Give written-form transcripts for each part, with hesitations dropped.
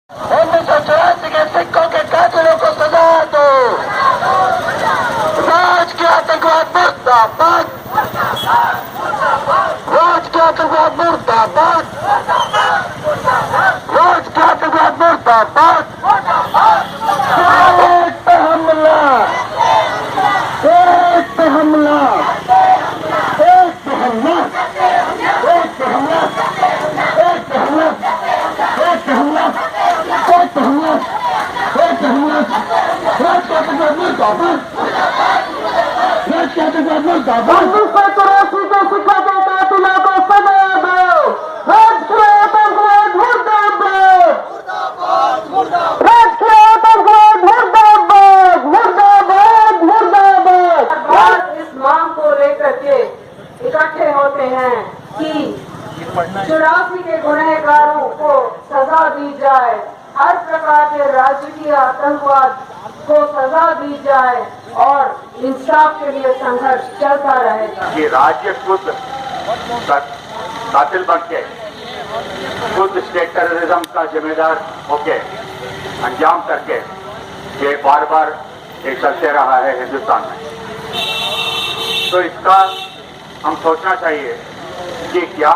1984 के सिखों के कातिलों को सजा दो। राजकीय आतंकवाद मुर्दाबाद, राजकीय आतंकवाद मुर्दाबाद, राजकीय आतंकवाद मुर्दाबाद। एक पे हमला, एक पे हमला, एक पे हमला, एक पे हमला, एक पे हमला, एक पे हमला, एक पे हमला, एक पे हमला। राजकीय आतंकवाद मुर्दाबाद, राजकीय आतंकवाद मुर्दाबाद। 1984 के सिखों के कातिलों को सजा दो। राजकीय आतंकवाद मुर्दाबाद, राजकीय आतंकवाद मुर्दाबाद, मुर्दाबाद, मुर्दाबाद। आज इस मांग को लेकर के इकट्ठे होते हैं कि 84 के गुनहगारों को सजा दी जाए, हर प्रकार के राजकीय आतंकवाद को सजा दी जाए और इंसाफ के लिए संघर्ष चलता रहेगा। कि राज्य खुद कातिल बन के खुद स्टेट टेररिज्म का जिम्मेदार होके अंजाम करके ये बार बार ये चलते रहा है हिंदुस्तान में। तो इसका हम सोचना चाहिए कि क्या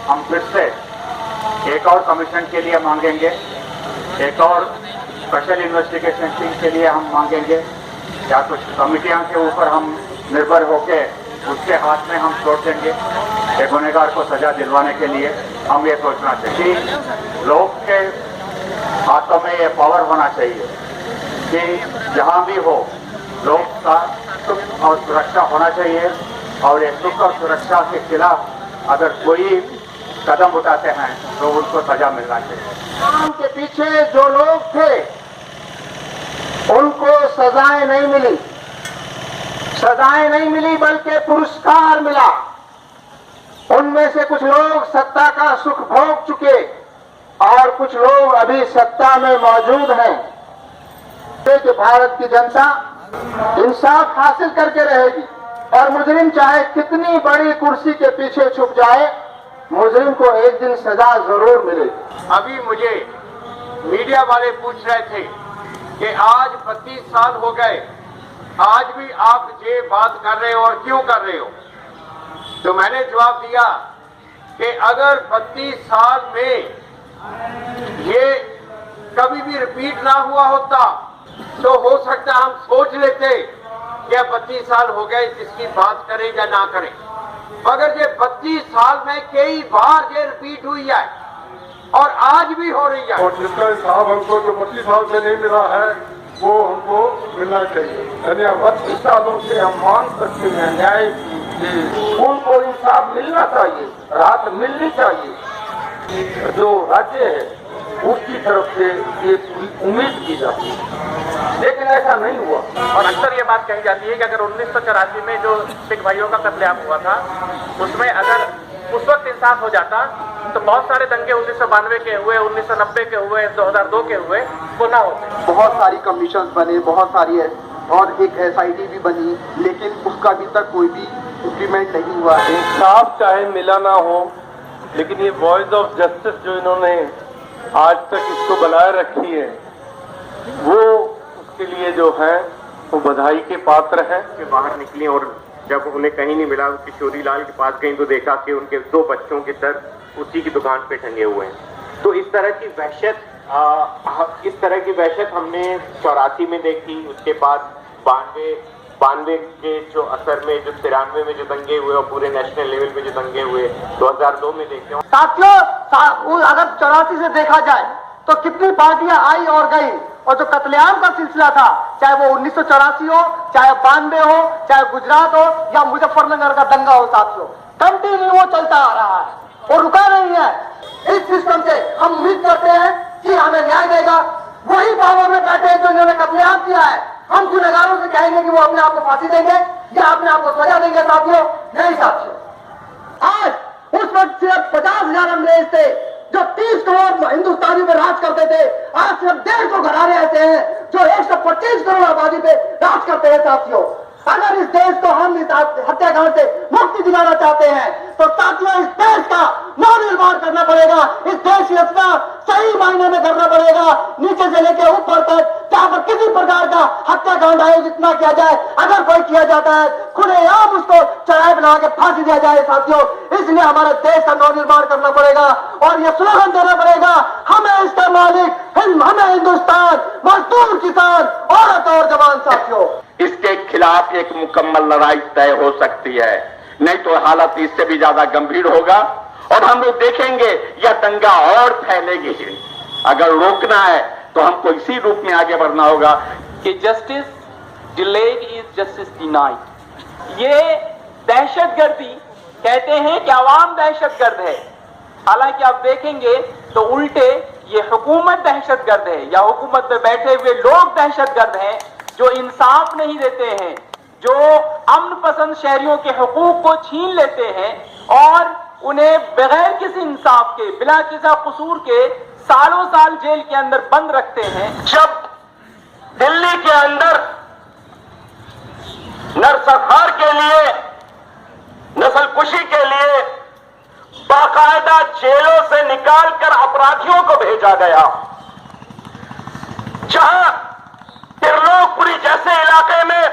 हम फिर से एक और कमीशन के लिए मांगेंगे, एक और स्पेशल इन्वेस्टिगेशन टीम के लिए हम मांगेंगे, या कुछ कमिटियां के ऊपर हम निर्भर होकर उसके हाथ में हम छोड़ देंगे एक गुनहगार को सजा दिलवाने के लिए। हम ये सोचना चाहिए कि लोग के हाथों में ये पावर होना चाहिए कि जहां भी हो लोग का सुख और सुरक्षा होना चाहिए, और ये सुख और सुरक्षा के खिलाफ अगर कोई कदम उठाते हैं तो उनको सजा मिलना चाहिए। काम के पीछे जो लोग थे उनको सजाएं नहीं मिली, सजाएं नहीं मिली बल्कि पुरस्कार मिला। उनमें से कुछ लोग सत्ता का सुख भोग चुके और कुछ लोग अभी सत्ता में मौजूद हैं। कि भारत की जनता इंसाफ हासिल करके रहेगी और मुजरिम चाहे कितनी बड़ी कुर्सी के पीछे छुप जाए, मुजरिम को एक दिन सजा जरूर मिलेगी। अभी मुझे मीडिया वाले पूछ रहे थे कि आज 32 साल हो गए, आज भी आप ये बात कर रहे हो और क्यों कर रहे हो? तो मैंने जवाब दिया कि अगर 32 साल में ये कभी भी रिपीट ना हुआ होता तो हो सकता हम सोच लेते कि 32 साल हो गए इसकी बात करें या ना करें, मगर ये 32 साल में कई बार ये रिपीट हुई है और आज भी हो रही है। और जिसका हिसाब हमको जो 25 साल से नहीं मिला है वो हमको मिलना चाहिए। यानी 32 सालों से हम मांग सकते हैं न्याय की, उनको इंसाफ मिलना चाहिए, राहत मिलनी चाहिए। जो राज्य है उसकी तरफ से ये पूरी उम्मीद की जाती है, लेकिन ऐसा नहीं हुआ। और अक्सर ये बात कही जाती है कि अगर 1984 में जो सिख भाइयों का कत्लेआम हुआ था उसमें अगर उस वक्त इंसाफ हो जाता तो बहुत सारे दंगे 1992 के हुए, 1990 के हुए, 2002 के हुए, वो ना होते। बहुत सारी कमीशन बने, बहुत सारी और एक SIT भी बनी, लेकिन उसका अभी तक कोई भी इम्प्लीमेंट नहीं हुआ है। इंसाफ चाहे मिला ना हो, लेकिन ये वॉइस ऑफ जस्टिस जो इन्होंने आज तक इसको बनाए रखी है, वो उसके लिए जो है वो बधाई के पात्र हैं। के बाहर निकली और जब उन्हें कहीं नहीं मिला, किशोरी लाल के पास गई तो देखा कि उनके 2 बच्चों के सर उसी की दुकान पे टंगे हुए हैं। तो इस तरह की वहशत हमने 84 में देखी, उसके बाद 92 के जो असर में जो 93 में जो दंगे हुए और पूरे नेशनल लेवल पे जो दंगे हुए 2002 में देखे। साथियों, अगर 84 से देखा जाए तो कितनी पार्टियां आई और गई, और जो कत्लेआम का सिलसिला था, चाहे वो 1984 हो, चाहे 92 हो, चाहे गुजरात हो या मुजफ्फरनगर का दंगा हो, साथियों कंटिन्यू वो चलता आ रहा है और रुका नहीं है। इस सिस्टम से हम उम्मीद करते हैं कि हमें न्याय देगा। वही पावर में बैठे हैं जो इन्होंने कत्लेआम किया है। हम गुनहगारों से कहेंगे कि वो अपने आप को फांसी देंगे या अपने आप को सजा देंगे? साथियों नहीं साथियों, आज उस वक्त सिर्फ 50,000 अंग्रेज थे जो 30 करोड़ हिंदुस्तानी पे राज करते थे। आज सिर्फ 150 घराने ऐसे हैं जो 125 करोड़ आबादी पे राज करते हैं। साथियों अगर इस देश को हम इस हत्याकांड से मुक्ति दिलाना चाहते हैं तो साथियों इस देश का नवनिर्माण करना पड़ेगा। इस देश की रचना सही मायने में करना पड़ेगा, नीचे से लेकर ऊपर तक, जहां पर किसी प्रकार का हत्याकांड आयोजित न किया जाए। अगर कोई किया जाता है खुलेआम उसको चढ़ाई बना के फांसी दिया जाए साथियों। इसलिए हमारे देश का नवनिर्माण करना पड़ेगा और यह स्लोगन देना पड़ेगा, हमें इसका मालिक, हमें हिंदुस्तान, मजदूर, किसान, औरत और जवान साथियों। इसके खिलाफ एक मुकम्मल लड़ाई तय हो सकती है, नहीं तो हालत इससे भी ज्यादा गंभीर होगा और हम लोग देखेंगे यह दंगा और फैलेगी ही। अगर रोकना है तो हमको इसी रूप में आगे बढ़ना होगा कि justice delayed is justice denied. ये दहशतगर्दी कहते हैं कि आवाम दहशतगर्द है, हालांकि आप देखेंगे तो उल्टे ये हुकूमत दहशतगर्द है या हुकूमत में बैठे हुए लोग दहशतगर्द हैं जो इंसाफ नहीं देते हैं, जो अमन पसंद शहरियों के हुकूक को छीन लेते हैं और उन्हें बगैर किसी इंसाफ के, बिना किसी कसूर के सालों साल जेल के अंदर बंद रखते हैं। जब दिल्ली के अंदर नरसंहार के लिए, नस्लकुशी के लिए बाकायदा जेलों से निकालकर अपराधियों को भेजा गया, जहां त्रिलोकपुरी जैसे इलाके में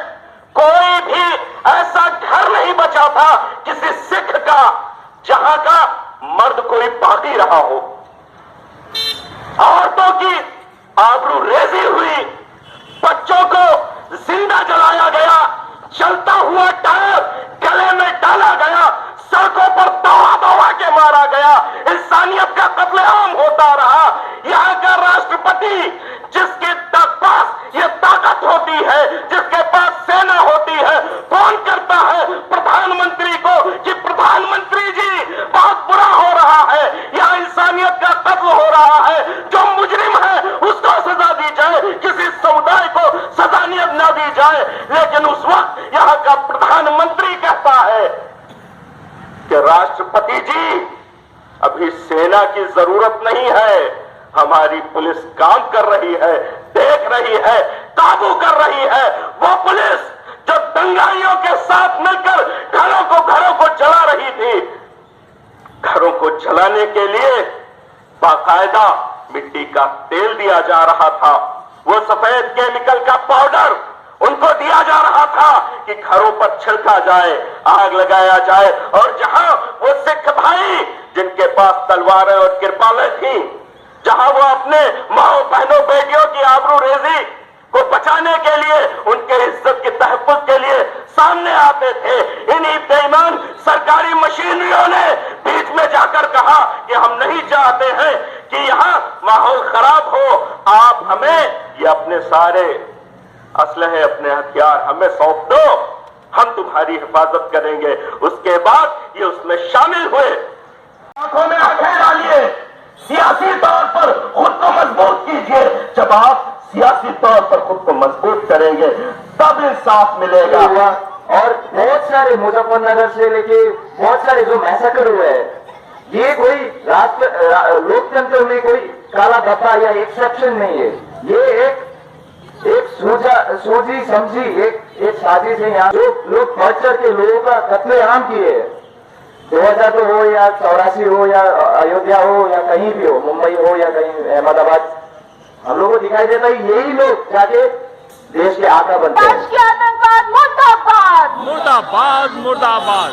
कोई भी ऐसा घर नहीं बचा था किसी सिख का जहां का मर्द कोई बाकी रहा हो। औरतों की आबरू रेजी हुई, बच्चों को जिंदा जलाया गया, चलता हुआ टायर गले में डाला गया, सड़कों पर दौड़ा दौड़ा के मारा गया, इंसानियत का कत्लेआम होता रहा। यहाँ का राष्ट्रपति जिसके पास ये ताकत होती है, जिसके पास सेना होती है, फोन करता है प्रधानमंत्री को कि प्रधानमंत्री जी बहुत बुरा हो रहा है, यहाँ इंसानियत का कत्ल हो रहा है, जो मुजरिम है उसको सजा दी जाए, किसी समुदाय को सजानियत न दी जाए। लेकिन उस वक्त यहाँ का प्रधानमंत्री कहता है कि राष्ट्रपति जी अभी सेना की जरूरत नहीं है, हमारी पुलिस काम कर रही है, देख रही है, काबू कर रही है। वो पुलिस जो दंगाइयों के साथ मिलकर घरों को जला रही थी, घरों को जलाने के लिए बाकायदा मिट्टी का तेल दिया जा रहा था, वो सफेद केमिकल का पाउडर उनको दिया जा रहा था कि घरों पर छिड़का जाए, आग लगाया जाए। और जहां वो सिख भाई जिनके पास तलवारें और किरपालें थी, जहां वो अपने माओ बहनों बेटियों की आबरू रेजी को बचाने के लिए, उनके इज्जत के तहफ्फुज के लिए सामने आते थे, इन्हीं बेईमान सरकारी मशीनरियों ने बीच में जाकर कहा कि हम नहीं चाहते हैं कि यहाँ माहौल खराब हो, आप हमें ये अपने सारे असलहे, अपने हथियार हमें सौंप दो, हम तुम्हारी हिफाजत करेंगे। उसके बाद ये उसमें शामिल हुए। आंखों में आंखें डालिए, सियासी तौर पर खुद को मजबूत कीजिए। जब आप सियासी तौर पर खुद को मजबूत करेंगे तब इंसाफ मिलेगा। और बहुत सारे मुजफ्फरनगर से लेके बहुत सारे जो मैसेकर हुए हैं, ये कोई लोकतंत्र में कोई काला धब्बा या एक्सेप्शन नहीं है, ये एक सोची समझी एक साजिश है। यहाँ जो लोग बढ़ चढ़ के लोगों का कत्लेआम किए, 2002 हो या 84 हो या अयोध्या हो या कहीं भी हो, मुंबई हो या कहीं अहमदाबाद, हम लोगों को दिखाई देता है यही लोग जाके देश के आका बनते हैं। आतंकवाद मुर्दाबाद, मुर्दाबाद, मुर्दाबाद।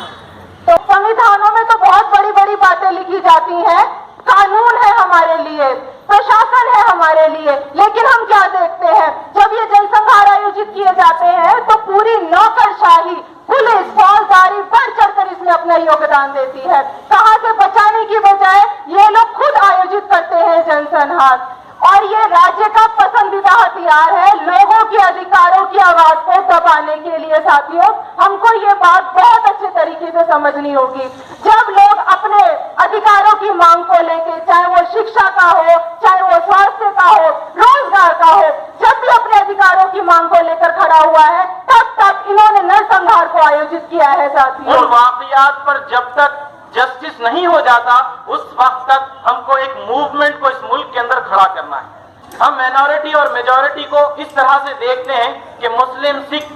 तो संविधानों में तो बहुत बड़ी बड़ी बातें लिखी जाती हैं, कानून है हमारे लिए, प्रशासन है हमारे लिए, लेकिन हम क्या देखते हैं, जब ये जनसंहार आयोजित किए जाते हैं तो पूरी नौकरशाही, पुलिस, फौजदारी बढ़ चढ़कर इसमें अपना योगदान देती है। कहां से बचाने की बजाय ये लोग खुद आयोजित करते हैं जनसंहार, और ये राज्य का पसंदीदा हथियार है लोगों के अधिकारों की आवाज को दबाने के लिए। साथियों, हमको ये बात बहुत अच्छे तरीके से समझनी होगी। जब लोग अपने अधिकारों की मांग को लेके, चाहे वो शिक्षा का हो, चाहे वो स्वास्थ्य का हो, रोजगार का हो, जब भी अपने अधिकारों की मांग को लेकर खड़ा हुआ है, तब इन्होंने नरसंहार को आयोजित किया है। साथियों, उन वाकयात पर जब तक जस्टिस नहीं हो जाता, उस वक्त तक हमको एक मूवमेंट को इस मुल्क के अंदर खड़ा करना है। हम माइनॉरिटी और मेजॉरिटी को इस तरह से देखते हैं कि मुस्लिम, सिख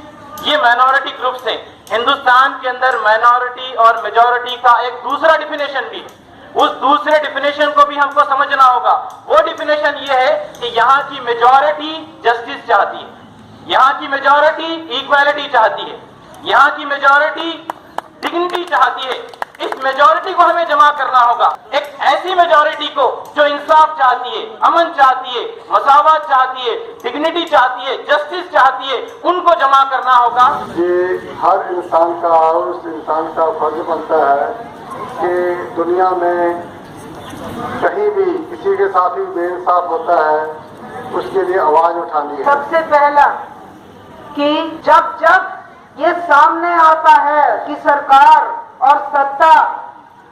ये माइनॉरिटी ग्रुप्स हैं। हिंदुस्तान के अंदर माइनॉरिटी और मेजॉरिटी का एक दूसरा डिफिनेशन भी है। उस दूसरे डिफिनेशन को भी हमको समझना होगा। वो डिफिनेशन ये है कि यहाँ की मेजॉरिटी जस्टिस चाहती है, यहाँ की मेजॉरिटी इक्वालिटी चाहती है, यहाँ की मेजॉरिटी डिग्निटी चाहती है। इस मेजॉरिटी को हमें जमा करना होगा, एक ऐसी मेजॉरिटी को जो इंसाफ चाहती है, अमन चाहती है, मसावत चाहती है, डिग्निटी चाहती है, जस्टिस चाहती है, उनको जमा करना होगा। ये हर इंसान का और उस इंसान का फर्ज बनता है कि दुनिया में कहीं भी किसी के साथ भी बेइंसाफ होता है उसके लिए आवाज उठानी है। सबसे पहला कि जब जब ये सामने आता है कि सरकार और सत्ता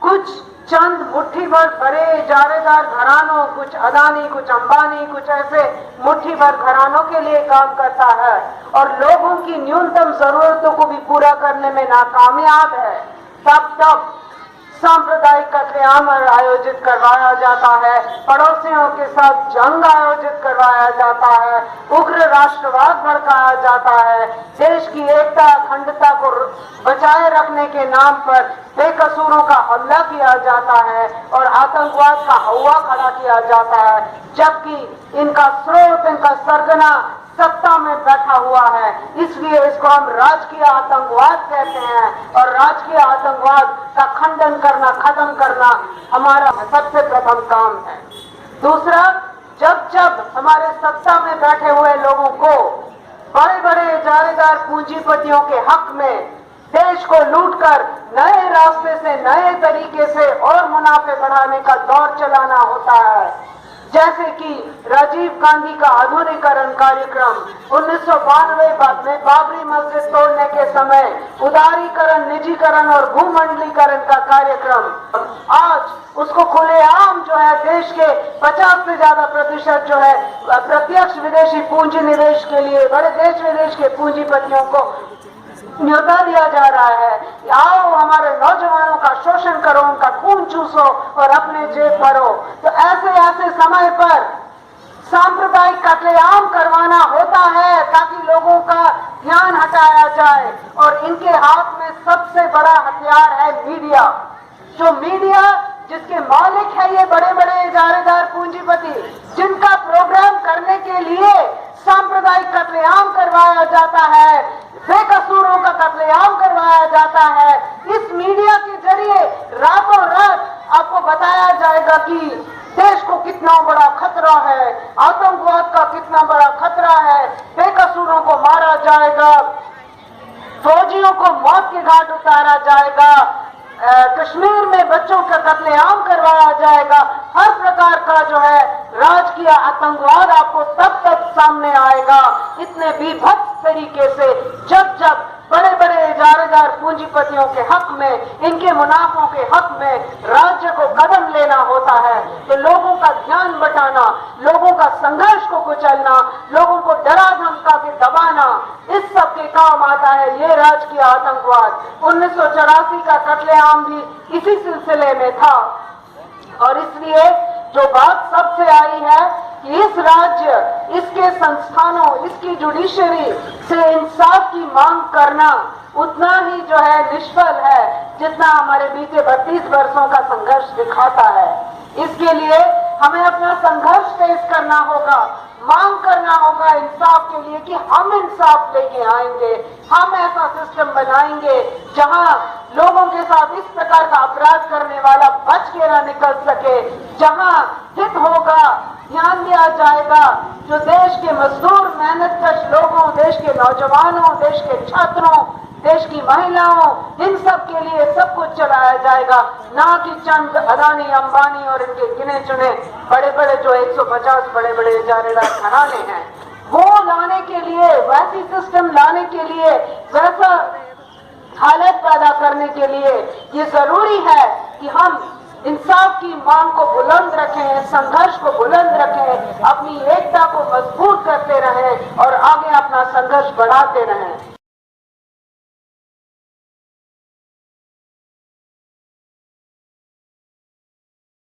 कुछ चंद मुट्ठी भर बड़े इजारेदार घरानों, कुछ अदानी, कुछ अंबानी, कुछ ऐसे मुट्ठी भर घरानों के लिए काम करता है और लोगों की न्यूनतम जरूरतों को भी पूरा करने में नाकामयाब है, तब सांप्रदायिक कत्लेआम आयोजित करवाया जाता है, पड़ोसियों के साथ जंग आयोजित करवाया जाता है, उग्र राष्ट्रवाद भड़काया जाता है, देश की एकता अखंडता को बचाए रखने के नाम पर बेकसूरों का हमला किया जाता है और आतंकवाद का हवा खड़ा किया जाता है, जबकि इनका स्रोत, इनका सरगना सत्ता में बैठा हुआ है। इसलिए इसको हम राजकीय आतंकवाद कहते हैं और राजकीय आतंकवाद का खंडन करना, खत्म करना हमारा सबसे प्रथम काम है। दूसरा, जब जब हमारे सत्ता में बैठे हुए लोगों को बड़े बड़े इजारेदार पूंजीपतियों के हक में देश को लूटकर नए रास्ते से, नए तरीके से और मुनाफे बढ़ाने का दौर चलाना होता है, जैसे कि राजीव गांधी का आधुनिकीकरण कार्यक्रम 1992 में बाबरी मस्जिद तोड़ने के समय उदारीकरण, निजीकरण और भूमंडलीकरण का कार्यक्रम, आज उसको खुलेआम जो है देश के 50 से ज्यादा प्रतिशत जो है प्रत्यक्ष विदेशी पूंजी निवेश के लिए बड़े देश विदेश के पूंजीपतियों को न्योता दिया जा रहा है, आओ हमारे नौजवानों का शोषण करो, उनका खून चूसो और अपने जेब भरो। तो ऐसे ऐसे समय पर सांप्रदायिक कत्लेआम करवाना होता है ताकि लोगों का ध्यान हटाया जाए और इनके हाथ में सबसे बड़ा हथियार है मीडिया। जो मीडिया जिसके मालिक है ये बड़े बड़े इजारेदार पूंजीपति, जिनका प्रोग्राम करने के लिए सांप्रदायिक कत्लेआम करवाया जाता है, बेकसूरों का कत्लेआम करवाया जाता है। इस मीडिया के जरिए रातों रात आपको बताया जाएगा कि देश को कितना बड़ा खतरा है, आतंकवाद का कितना बड़ा खतरा है, बेकसूरों को मारा जाएगा, फौजियों को मौत के घाट उतारा जाएगा, कश्मीर में बच्चों का कत्लेआम करवाया जाएगा। हर प्रकार का जो है राजकीय आतंकवाद आपको तब सामने आएगा इतने बीभत्स तरीके से जब जब बड़े बड़े इजारेदार पूंजीपतियों के हक में, इनके मुनाफों के हक में राज्य को कदम लेना होता है। तो लोगों का ध्यान बटाना, लोगों का संघर्ष को कुचलना, लोगों को डरा धमका के दबाना, इस सब के काम आता है ये राजकीय आतंकवाद। 1984 का कत्लेआम भी इसी सिलसिले में था और इसलिए जो बात सबसे आई है कि इस राज्य, इसके संस्थानों, इसकी जुडिशरी से इंसाफ की मांग करना उतना ही जो है निष्फल है जितना हमारे बीते 32 वर्षों का संघर्ष दिखाता है। इसके लिए हमें अपना संघर्ष तेज करना होगा, मांग करना होगा इंसाफ के लिए कि हम इंसाफ लेके आएंगे, हम ऐसा सिस्टम बनाएंगे जहां लोगों के साथ इस प्रकार का अपराध करने वाला बच के ना निकल सके, जहां हित होगा, ध्यान दिया जाएगा, जो देश के मजदूर, मेहनतकश लोगों, देश के नौजवानों, देश के छात्रों, देश की महिलाओं, इन सब के लिए सब कुछ चलाया जाएगा, ना कि चंद अदानी, अंबानी और इनके गिने चुने बड़े बड़े जो 150 बड़े बड़े इजारेदार घराने हैं, वो लाने के लिए, वैसी सिस्टम लाने के लिए, वैसा हालत पैदा करने के लिए ये जरूरी है कि हम इंसाफ की मांग को बुलंद रखें, संघर्ष को बुलंद रखें, अपनी एकता को मजबूत करते रहें और आगे अपना संघर्ष बढ़ाते रहें।